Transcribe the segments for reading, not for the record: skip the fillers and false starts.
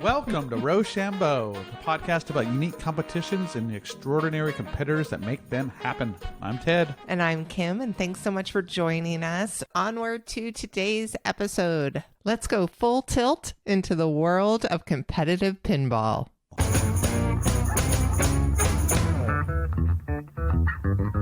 Welcome to Rochambeau, the podcast about unique competitions and the extraordinary competitors that make them happen. I'm Ted. And I'm Kim, and thanks so much for joining us. Onward to today's episode. Let's go full tilt into the world of competitive pinball.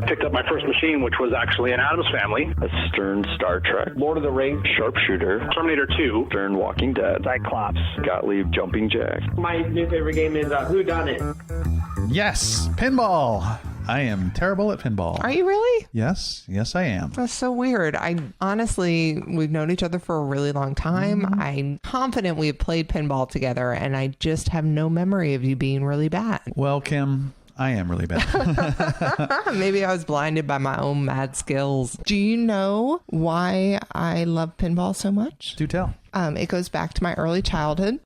Picked up my first machine, which was actually an Addams Family. A Stern Star Trek. Lord of the Rings. Sharpshooter. Terminator 2. Stern Walking Dead. Cyclops. Gottlieb Jumping Jack. My new favorite game is Whodunit. Yes, pinball. I am terrible at pinball. Are you really? Yes, I am. That's so weird. We've known each other for a really long time. Mm-hmm. I'm confident we've played pinball together, and I just have no memory of you being really bad. Well, Kim, I am really bad. Maybe I was blinded by my own mad skills. Do you know why I love pinball so much? Do tell. It goes back to my early childhood.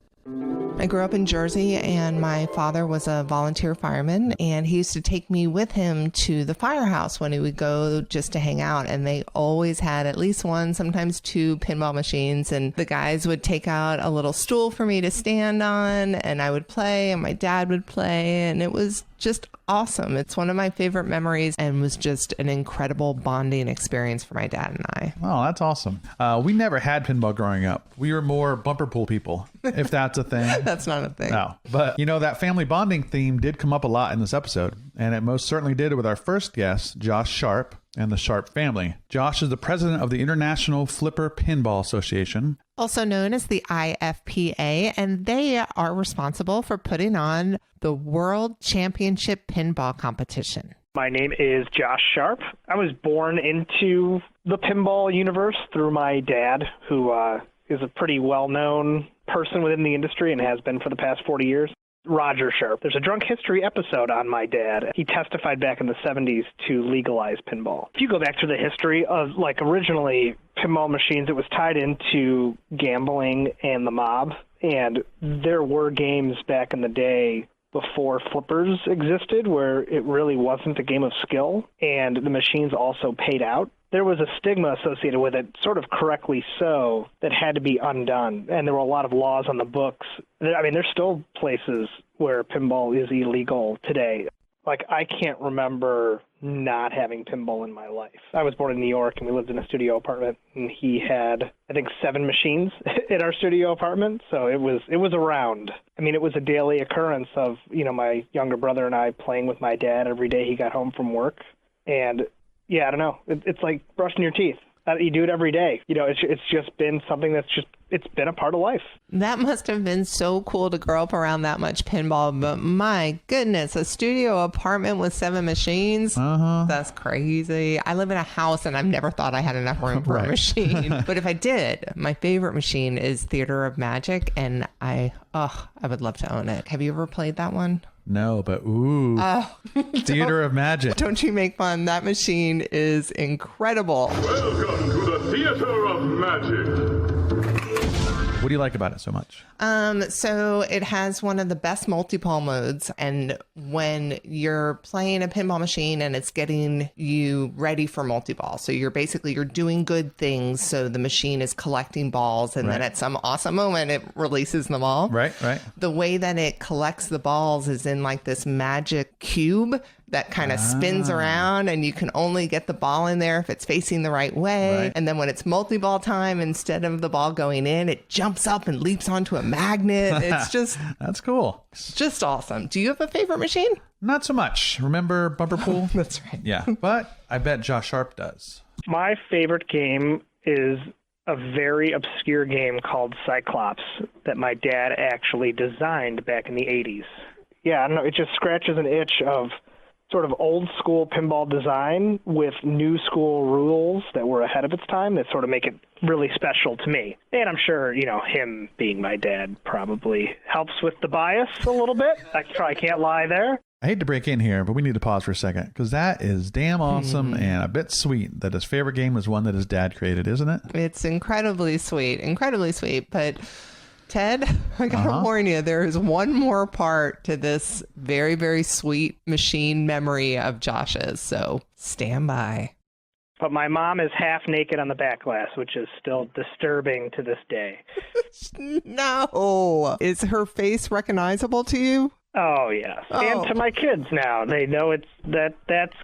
I grew up in Jersey, and my father was a volunteer fireman, and he used to take me with him to the firehouse when he would go just to hang out. And they always had at least one, sometimes two pinball machines. And the guys would take out a little stool for me to stand on, and I would play, and my dad would play. And it was just awesome. It's one of my favorite memories and was just an incredible bonding experience for my dad and I. Oh, that's awesome. We never had pinball growing up. We were more bumper pool people, if that's a thing. That's not a thing. No, but that family bonding theme did come up a lot in this episode, and it most certainly did with our first guest, Josh Sharp, and the Sharp family. Josh is the president of the International Flipper Pinball Association, also known as the IFPA, and they are responsible for putting on the World Championship Pinball Competition. My name is Josh Sharp. I was born into the pinball universe through my dad, who is a pretty well-known person within the industry and has been for the past 40 years. Roger Sharp. There's a Drunk History episode on my dad. He testified back in the 70s to legalize pinball. If you go back to the history of, originally pinball machines, it was tied into gambling and the mob. And there were games back in the day before flippers existed where it really wasn't a game of skill, and the machines also paid out. There was a stigma associated with it, sort of correctly so, that had to be undone. And there were a lot of laws on the books. There's still places where pinball is illegal today. I can't remember not having pinball in my life. I was born in New York, and we lived in a studio apartment, and he had, I think, 7 machines in our studio apartment. So it was around. It was a daily occurrence of, my younger brother and I playing with my dad every day he got home from work. And yeah, I don't know. It's like brushing your teeth. You do it every day. It's just been something it's been a part of life. That must have been so cool to grow up around that much pinball. But my goodness, a studio apartment with 7 machines? Uh-huh. That's crazy. I live in a house and I've never thought I had enough room for a machine. But if I did, my favorite machine is Theater of Magic. And I would love to own it. Have you ever played that one? No, but ooh, Theater of Magic. Don't you make fun. That machine is incredible. Welcome to the Theater of Magic. What do you like about it so much? So it has one of the best multi-ball modes, and when you're playing a pinball machine and it's getting you ready for multi-ball, so you're doing good things, so the machine is collecting balls, and then at some awesome moment it releases them all. Right. The way that it collects the balls is in this magic cube that kind of spins around, and you can only get the ball in there if it's facing the right way. Right. And then when it's multi-ball time, instead of the ball going in, it jumps up and leaps onto a magnet. It's just... That's cool. It's just awesome. Do you have a favorite machine? Not so much. Remember Bumper Pool? That's right. Yeah, but I bet Josh Sharp does. My favorite game is a very obscure game called Cyclops that my dad actually designed back in the 80s. Yeah, I don't know. It just scratches an itch of sort of old school pinball design with new school rules that were ahead of its time that sort of make it really special to me. And I'm sure, him being my dad probably helps with the bias a little bit. I can't lie there. I hate to break in here, but we need to pause for a second because that is damn awesome and a bit sweet that his favorite game is one that his dad created, isn't it? It's incredibly sweet, but Ted, I gotta warn you, there is one more part to this very, very sweet machine memory of Josh's, so stand by. But my mom is half naked on the back glass, which is still disturbing to this day. No. Is her face recognizable to you? Oh, yes. Oh. And to my kids now. They know that's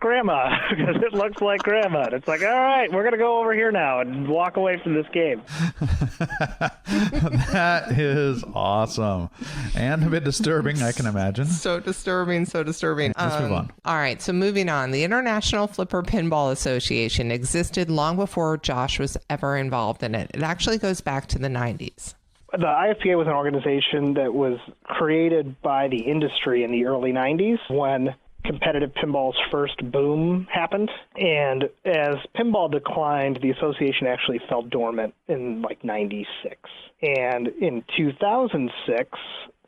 Grandma, because it looks like Grandma. And it's like, all right, we're going to go over here now and walk away from this game. That is awesome. And a bit disturbing, I can imagine. So disturbing, so disturbing. Let's move on. All right, so moving on. The International Flipper Pinball Association existed long before Josh was ever involved in it. It actually goes back to the 90s. The IFPA was an organization that was created by the industry in the early 90s when competitive pinball's first boom happened. And as pinball declined, the association actually fell dormant in like 96. And in 2006,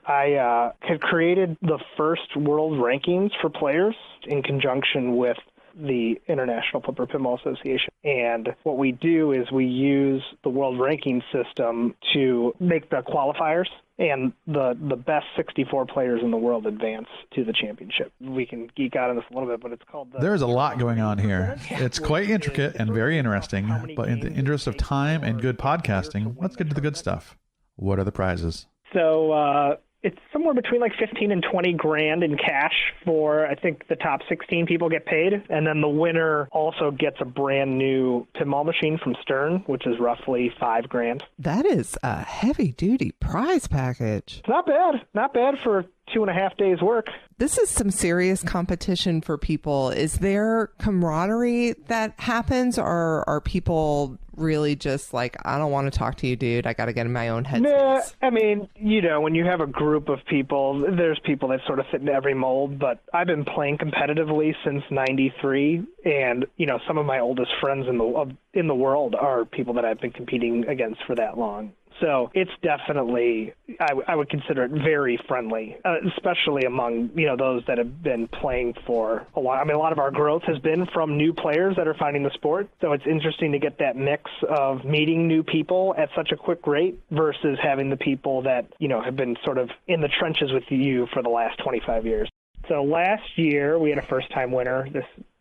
I had created the first world rankings for players in conjunction with the International Flipper Pinball Association. And what we do is we use the world ranking system to make the qualifiers, and the best 64 players in the world advance to the championship. We can geek out on this a little bit, but it's called There's a lot going on here. It's quite intricate and very interesting, but in the interest of time and good podcasting, let's get to the good stuff. What are the prizes? So it's somewhere between like 15 and 20 grand in cash for, I think, the top 16 people get paid. And then the winner also gets a brand new pinball machine from Stern, which is roughly 5 grand. That is a heavy duty prize package. It's not bad. Not bad for 2.5 days work. This is some serious competition for people. Is there camaraderie that happens, or are people really just like, I don't want to talk to you, dude. I got to get in my own headspace? Nah, I mean, you know, when you have a group of people, there's people that sort of fit into every mold, but I've been playing competitively since 93, and, you know, some of my oldest friends in the world are people that I've been competing against for that long. So it's definitely, I would consider it very friendly, especially among, you know, those that have been playing for a while. I mean, a lot of our growth has been from new players that are finding the sport. So it's interesting to get that mix of meeting new people at such a quick rate versus having the people that, you know, have been sort of in the trenches with you for the last 25 years. So last year we had a first-time winner,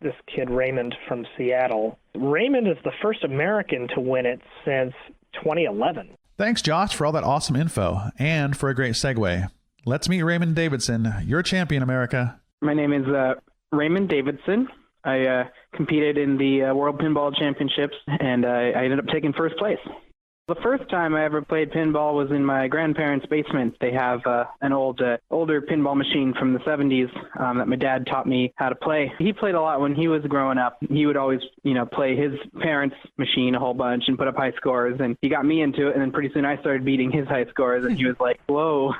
this kid Raymond from Seattle. Raymond is the first American to win it since 2011. Thanks, Josh, for all that awesome info and for a great segue. Let's meet Raymond Davidson, your champion, America. My name is Raymond Davidson. I competed in the World Pinball Championships, and I ended up taking first place. The first time I ever played pinball was in my grandparents' basement. They have an older pinball machine from the 70s that my dad taught me how to play. He played a lot when he was growing up. He would always, you know, play his parents' machine a whole bunch and put up high scores, and he got me into it, and then pretty soon I started beating his high scores, and he was like, whoa.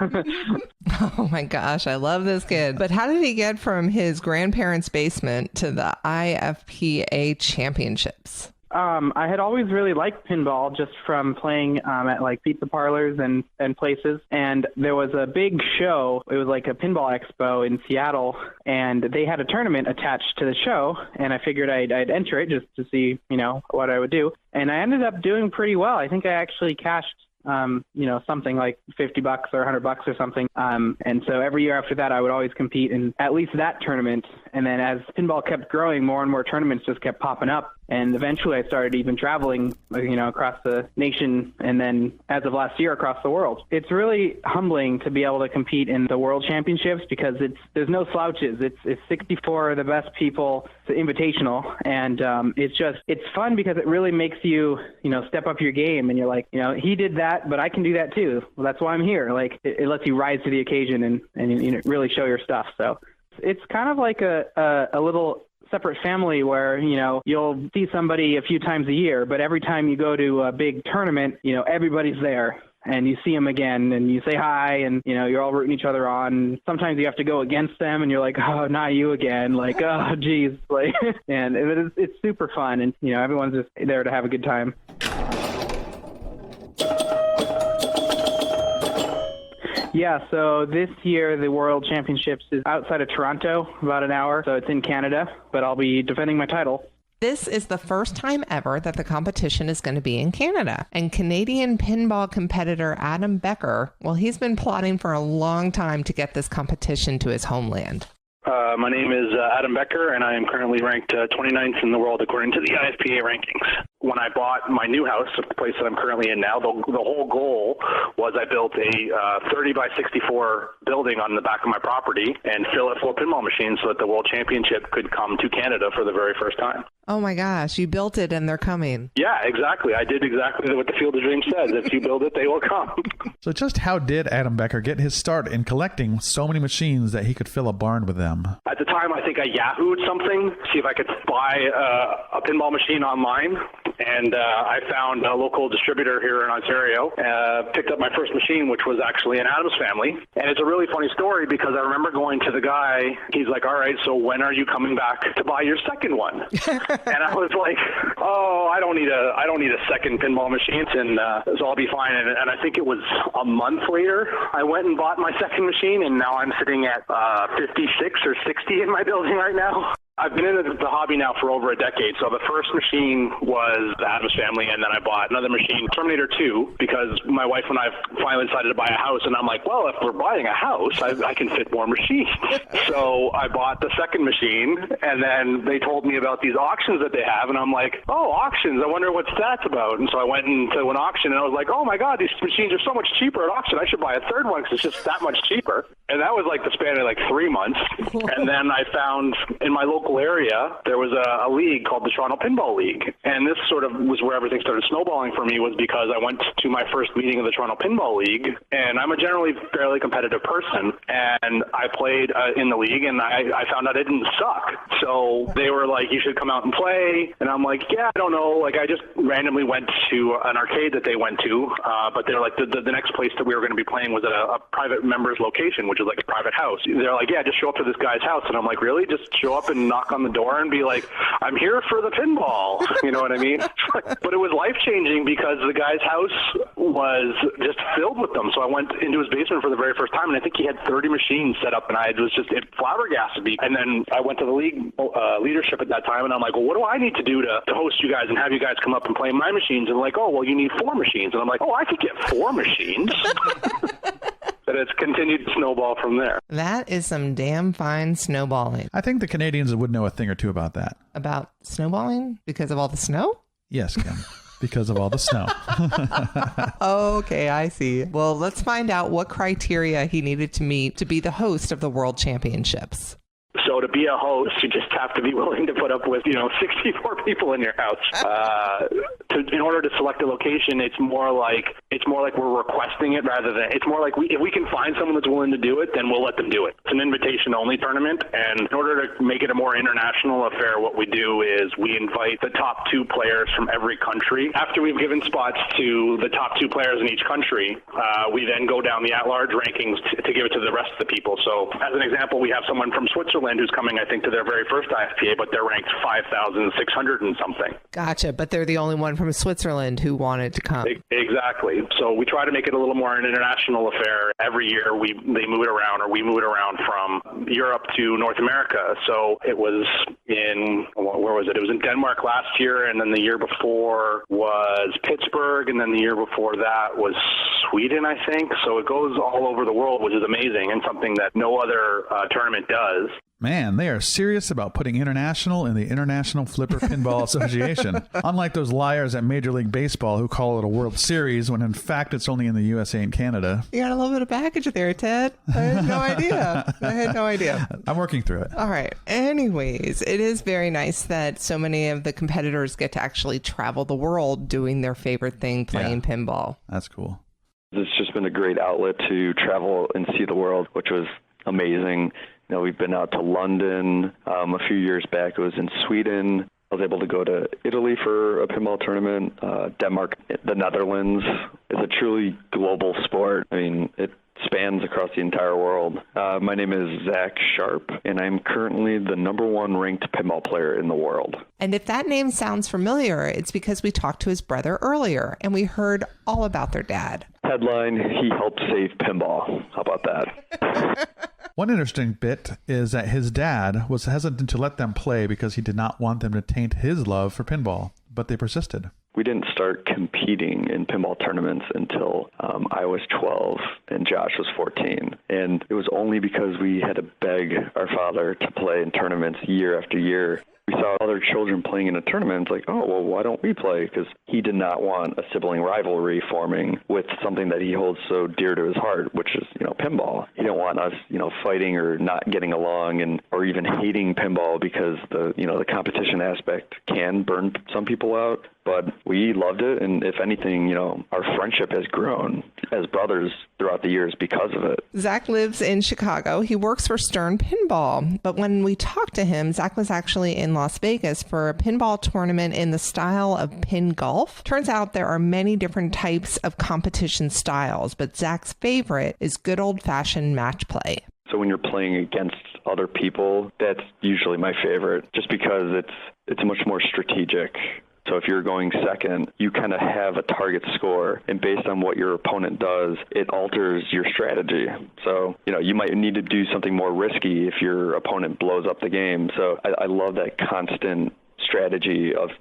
Oh my gosh, I love this kid. But how did he get from his grandparents' basement to the IFPA championships? I had always really liked pinball just from playing at like pizza parlors and places. And there was a big show. It was like a pinball expo in Seattle, and they had a tournament attached to the show. And I figured I'd enter it just to see, you know, what I would do. And I ended up doing pretty well. I think I actually cashed you know, something like $50 or $100 or something. And so every year after that, I would always compete in at least that tournament. And then as pinball kept growing, more and more tournaments just kept popping up. And eventually I started even traveling, you know, across the nation, and then as of last year, across the world. It's really humbling to be able to compete in the World Championships because there's no slouches. It's 64 of the best people. It's invitational, and it's fun because it really makes you, you know, step up your game, and you're like, you know, he did that, but I can do that too. Well, that's why I'm here. Like it lets you rise to the occasion and you know, really show your stuff. So it's kind of like a little separate family where, you know, you'll see somebody a few times a year, but every time you go to a big tournament, you know, everybody's there and you see them again and you say hi and, you know, you're all rooting each other on. Sometimes you have to go against them and you're like, oh, not you again. Like, oh, geez. Like, and it's super fun. And, you know, everyone's just there to have a good time. Yeah, so this year the World Championships is outside of Toronto, about an hour, so it's in Canada, but I'll be defending my title. This is the first time ever that the competition is going to be in Canada. And Canadian pinball competitor Adam Becker, well, he's been plotting for a long time to get this competition to his homeland. My name is Adam Becker, and I am currently ranked 29th in the world according to the IFPA rankings. When I bought my new house, the place that I'm currently in now, the whole goal was I built a 30 by 64 building on the back of my property and fill it full of pinball machines so that the World Championship could come to Canada for the very first time. Oh my gosh, you built it and they're coming. Yeah, exactly. I did exactly what the Field of Dreams says. If you build it, they will come. So just how did Adam Becker get his start in collecting so many machines that he could fill a barn with them? At the time, I think I Yahoo'd something, see if I could buy a pinball machine online. And I found a local distributor here in Ontario, picked up my first machine, which was actually an Addams Family. And it's a really funny story because I remember going to the guy, he's like, all right, so when are you coming back to buy your second one? And I was like, oh, I don't need a second pinball machine, and so I'll be fine. And I think it was a month later, I went and bought my second machine, and now I'm sitting at 56 or 60 in my building right now. I've been in the hobby now for over a decade. So the first machine was the Addams Family, and then I bought another machine, Terminator 2, because my wife and I finally decided to buy a house, and I'm like, well, if we're buying a house, I can fit more machines. So I bought the second machine, and then they told me about these auctions that they have, and I'm like, oh, auctions, I wonder what that's about. And so I went into an auction, and I was like, oh my God, these machines are so much cheaper at auction. I should buy a third one because it's just that much cheaper. And that was like the span of like 3 months. And then I found in my local area, there was a league called the Toronto Pinball League. And this sort of was where everything started snowballing for me, was because I went to my first meeting of the Toronto Pinball League, and I'm a generally fairly competitive person, and I played in the league, and I found out I didn't suck. So they were like, you should come out and play. And I'm like, yeah, I don't know. Like, I just randomly went to an arcade that they went to, but they're like, the next place that we were going to be playing was at a private member's location, which is like a private house. They're like, yeah, just show up to this guy's house. And I'm like, really? Just show up and knock on the door and be like, I'm here for the pinball. You know what I mean? But it was life-changing because the guy's house was just filled with them. So I went into his basement for the very first time, and I think he had 30 machines set up, and it flabbergasted me. And then I went to the league leadership at that time, and I'm like, well, what do I need to do to host you guys and have you guys come up and play my machines? And they're like, oh, well, you need 4 machines. And I'm like, oh, I could get 4 machines. And it's continued to snowball from there. That is some damn fine snowballing. I think the Canadians would know a thing or two about that. About snowballing? Because of all the snow? Yes, Kim. Because of all the snow. Okay, I see. Well, let's find out what criteria he needed to meet to be the host of the World Championships. So to be a host, you just have to be willing to put up with, 64 people in your house. In order to select a location, it's more like we're requesting it rather than, it's more like if we can find someone that's willing to do it, then we'll let them do it. It's an invitation-only tournament, and in order to make it a more international affair, what we do is we invite the top 2 players from every country. After we've given spots to the top 2 players in each country, we then go down the at-large rankings to give it to the rest of the people. So as an example, we have someone from Switzerland who's coming, I think, to their very first IFPA, but they're ranked 5,600 and something. Gotcha, but they're the only one from Switzerland who wanted to come. Exactly. So we try to make it a little more an international affair. Every year they move it around, or we move it around from Europe to North America. So it was where was it? It was in Denmark last year, and then the year before was Pittsburgh, and then the year before that was Sweden, I think. So it goes all over the world, which is amazing and something that no other tournament does. Man, they are serious about putting international in the International Flipper Pinball Association. Unlike those liars at Major League Baseball who call it a World Series when in fact it's only in the USA and Canada. You got a little bit of baggage there, Ted. I had no idea. I'm working through it. All right. Anyways, it is very nice that so many of the competitors get to actually travel the world doing their favorite thing, playing pinball. That's cool. It's just been a great outlet to travel and see the world, which was amazing. We've been out to London a few years back. It was in Sweden. I was able to go to Italy for a pinball tournament, Denmark, the Netherlands. It's a truly global sport. I mean, it spans across the entire world. My name is Zach Sharp, and I'm currently the #1 ranked pinball player in the world. And if that name sounds familiar, it's because we talked to his brother earlier, and we heard all about their dad. Headline, he helped save pinball. How about that? One interesting bit is that his dad was hesitant to let them play because he did not want them to taint his love for pinball, but they persisted. we didn't start competing in pinball tournaments until I was 12 and Josh was 14. And it was only because we had to beg our father to play in tournaments year after year. We saw other children playing in a tournament. It's like, oh, well, why don't we play? Because he did not want a sibling rivalry forming with something that he holds so dear to his heart, which is, pinball. He didn't want us, fighting or not getting along or even hating pinball because the competition aspect can burn some people out. But we loved it, and if anything, our friendship has grown as brothers throughout the years because of it. Zach lives in Chicago. He works for Stern Pinball. But when we talked to him, Zach was actually in Las Vegas for a pinball tournament in the style of pin golf. Turns out there are many different types of competition styles, but Zach's favorite is good old-fashioned match play. So when you're playing against other people, that's usually my favorite, just because it's much more strategic. So if you're going second, you kind of have a target score, and based on what your opponent does, it alters your strategy. So, you might need to do something more risky if your opponent blows up the game. So I love that constant strategy of,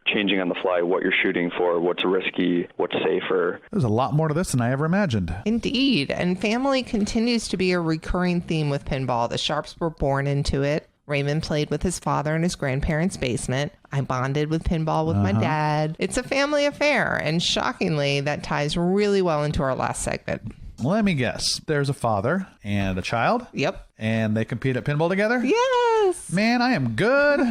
changing on the fly what you're shooting for, what's risky, what's safer. There's a lot more to this than I ever imagined. Indeed. And family continues to be a recurring theme with pinball. The Sharps were born into it. Raymond played with his father in his grandparents' basement. I bonded with pinball with my dad. It's a family affair, and shockingly, that ties really well into our last segment. Let me guess. There's a father and a child? Yep. And they compete at pinball together? Yes! Man, I am good.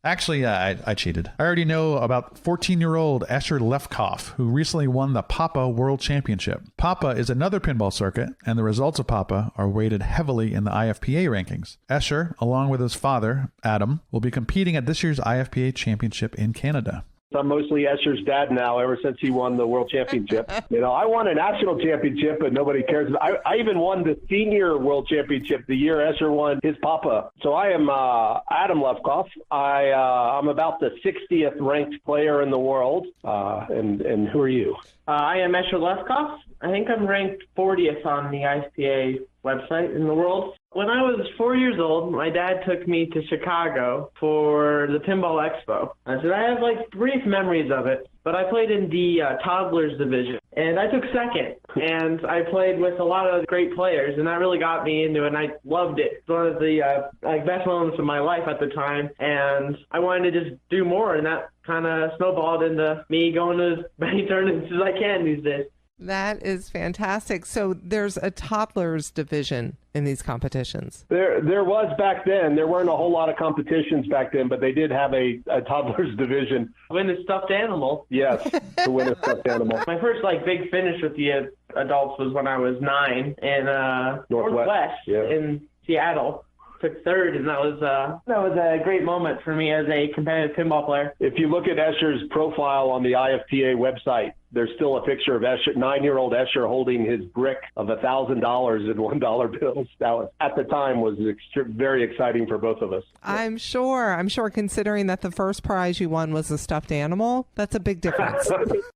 Actually, I cheated. I already know about 14-year-old Escher Lefkoff, who recently won the PAPA World Championship. PAPA is another pinball circuit, and the results of PAPA are weighted heavily in the IFPA rankings. Escher, along with his father, Adam, will be competing at this year's IFPA Championship in Canada. I'm mostly Escher's dad now, ever since he won the World Championship. I won a national championship, but nobody cares. I even won the senior World Championship the year Escher won his papa. So I am Adam Lefkoff. I'm about the 60th ranked player in the world. And who are you? I am Escher Lefkoff. I think I'm ranked 40th on the IFPA website in the world. When I was 4 years old, my dad took me to Chicago for the Pinball Expo. I have brief memories of it, but I played in the toddlers division, and I took second. And I played with a lot of great players, and that really got me into it, and I loved it. It's one of the best moments of my life at the time, and I wanted to just do more, and that kind of snowballed into me going to as many tournaments as I can these days. That is fantastic. So there's a toddlers division in these competitions. There was back then. There weren't a whole lot of competitions back then, but they did have a toddlers division. Win a stuffed animal. Yes, to win a stuffed animal. My first big finish with the adults was when I was 9 in Northwest in Seattle. Took third, and that was a great moment for me as a competitive pinball player. If you look at Escher's profile on the IFPA website, there's still a picture of Escher, 9-year-old Escher holding his brick of $1,000 in $1 bills. That was, at the time, was very exciting for both of us. I'm sure, considering that the first prize you won was a stuffed animal, that's a big difference.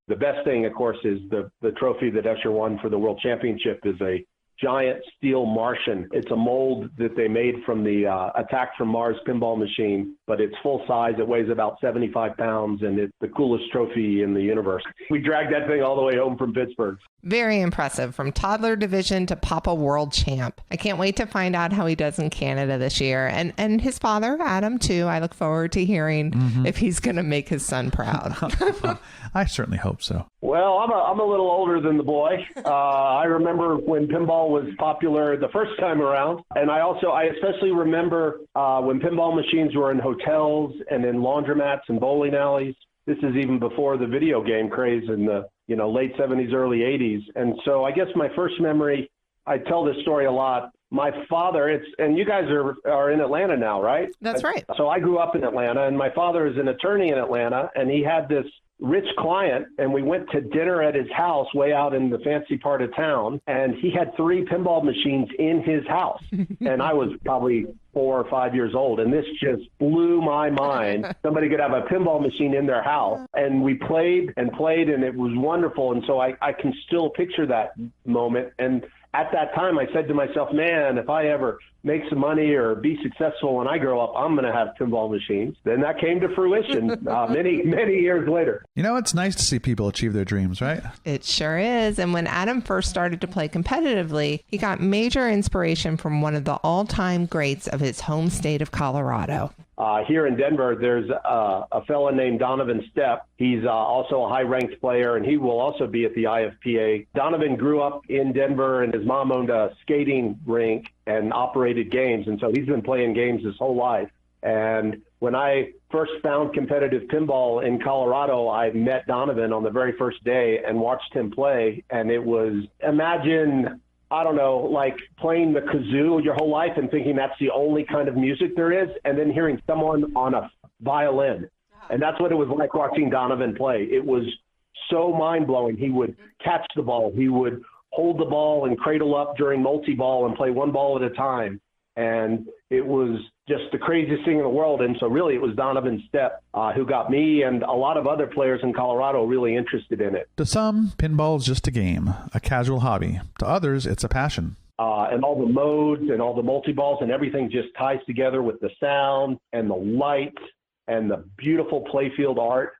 The best thing, of course, is the trophy that Escher won for the World Championship is a giant steel Martian. It's a mold that they made from the Attack from Mars pinball machine, but it's full size. It weighs about 75 pounds, and it's the coolest trophy in the universe. We dragged that thing all the way home from Pittsburgh. Very impressive. From toddler division to Papa World Champ. I can't wait to find out how he does in Canada this year. And his father, Adam, too. I look forward to hearing if he's going to make his son proud. I certainly hope so. Well, I'm a little older than the boy. I remember when pinball was popular the first time around. And I especially remember when pinball machines were in hotels and in laundromats and bowling alleys. This is even before the video game craze in the late 70s, early 80s. And so I guess my first memory, I tell this story a lot. My father, and you guys are in Atlanta now, right? That's right. So I grew up in Atlanta, and my father is an attorney in Atlanta, and he had this rich client, and we went to dinner at his house way out in the fancy part of town, and he had 3 pinball machines in his house. And I was probably 4 or 5 years old, and this just blew my mind. Somebody could have a pinball machine in their house, and we played, and it was wonderful. And so I can still picture that moment. And at that time, I said to myself, man, if I ever make some money or be successful when I grow up, I'm going to have pinball machines. Then that came to fruition many years later. You know, it's nice to see people achieve their dreams, right? It sure is. And when Adam first started to play competitively, he got major inspiration from one of the all-time greats of his home state of Colorado. Here in Denver, there's a fellow named Donovan Stepp. He's also a high-ranked player, and he will also be at the IFPA. Donovan grew up in Denver, and his mom owned a skating rink and operated games, and so he's been playing games his whole life. And when I first found competitive pinball in Colorado, I met Donovan on the very first day and watched him play, and it was, imagine, I don't know, like playing the kazoo your whole life and thinking that's the only kind of music there is, and then hearing someone on a violin. And that's what it was like watching Donovan play. It was so mind-blowing. He would catch the ball. He would hold the ball and cradle up during multi-ball and play one ball at a time. And it was just the craziest thing in the world. And so really it was Donovan Stepp who got me and a lot of other players in Colorado really interested in it. To some, pinball is just a game, a casual hobby. To others, it's a passion. And all the modes and all the multi-balls and everything just ties together with the sound and the lights and the beautiful playfield art.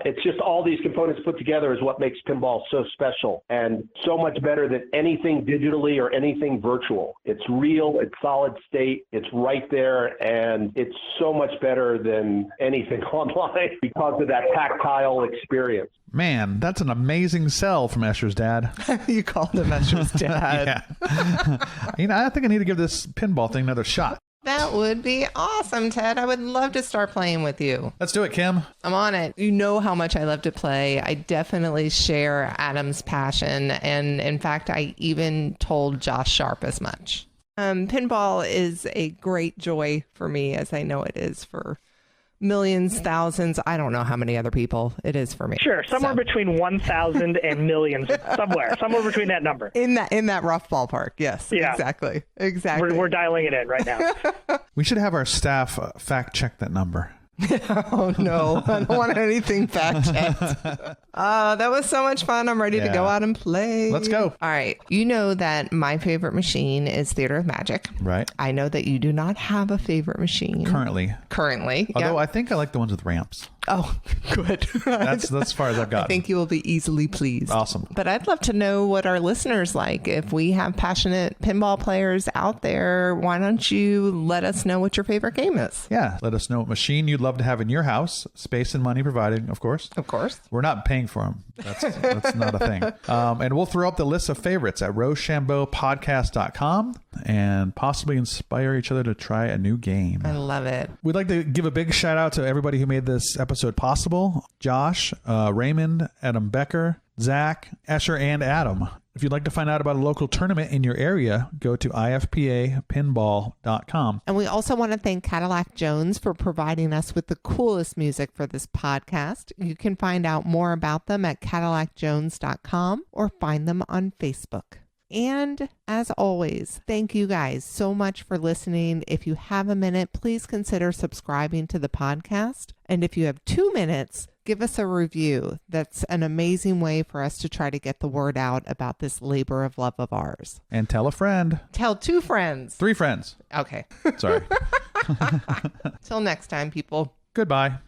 It's just all these components put together is what makes pinball so special and so much better than anything digitally or anything virtual. It's real, it's solid state, it's right there, and it's so much better than anything online because of that tactile experience. Man, that's an amazing sell from Escher's dad. You called him Escher's dad. Yeah. You know, I think I need to give this pinball thing another shot. That would be awesome, Ted. I would love to start playing with you. Let's do it, Kim. I'm on it. You know how much I love to play. I definitely share Adam's passion. And in fact, I even told Josh Sharp as much. Pinball is a great joy for me, as I know it is for millions, thousands. I don't know how many other people it is for me. Sure, somewhere between 1,000 and millions, somewhere between that number. In that rough ballpark, yes. Yeah. Exactly. We're dialing it in right now. We should have our staff fact check that number. Oh, no. I don't want anything fact checked. That was so much fun. I'm ready to go out and play. Let's go. All right. You know that my favorite machine is Theater of Magic. Right. I know that you do not have a favorite machine. Currently. Although I think I like the ones with ramps. Oh, good. That's as far as I've gotten. I think you will be easily pleased. Awesome. But I'd love to know what our listeners like. If we have passionate pinball players out there, why don't you let us know what your favorite game is? Yeah. Let us know what machine you'd love to have in your house. Space and money provided, of course. Of course. We're not paying for them. That's not a thing. And we'll throw up the list of favorites at RochambeauPodcast.com and possibly inspire each other to try a new game. I love it. We'd like to give a big shout out to everybody who made this episode possible. Josh, Raymond, Adam Becker, Zach, Escher, and Adam. If you'd like to find out about a local tournament in your area, go to IFPApinball.com. And we also want to thank Cadillac Jones for providing us with the coolest music for this podcast. You can find out more about them at CadillacJones.com or find them on Facebook. And as always, thank you guys so much for listening. If you have a minute, please consider subscribing to the podcast. And if you have 2 minutes, give us a review. That's an amazing way for us to try to get the word out about this labor of love of ours. And tell a friend. Tell 2 friends. 3 friends. Okay. Sorry. Till next time, people. Goodbye.